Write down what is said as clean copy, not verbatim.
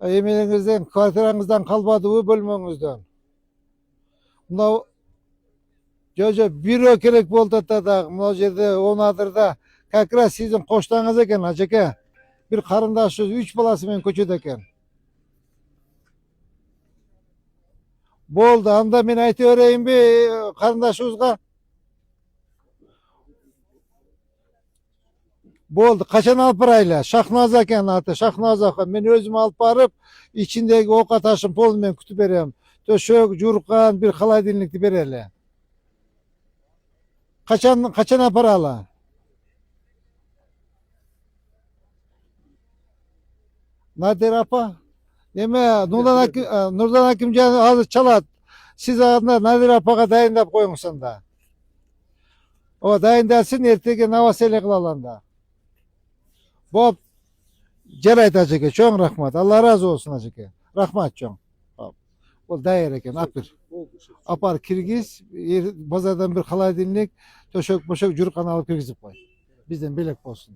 Emeğinizden, kvartiranızdan kalmadı bu bölümünüzden. Buna Jojo bir ökelek bolda da bu yerde onadırda kakra sizin koştanız eken acıke. Bir karındaşız, 3 balası men köçede eken. Boldu, anda men aytı öreyim bir karındaşımızga. Boldu, kaçan alıp barayla. Şahnaz eken atı, Şahnaz eken. Men özüm alıp barıp, içindeki oka taşın polunu men kütüp berem. Töşök, jurkan, bir halay dinlikti bereli. Kaçan aparalı. Nadir apa? Deme Nurdan Hakimcan hazır çalat. Siz adına Nadir apaga dayındap koyun da. O dayındasın ertege navasele kılalanda. Bob Celayt acıke çok rahmat. Allah razı olsun acıke. Rahmat çok. O dayır eken apır. Apar Kirgiz bazardan bir halay dinlik. Töşök boşök cürük alıp kirgizip koy. Bizden bilek olsun.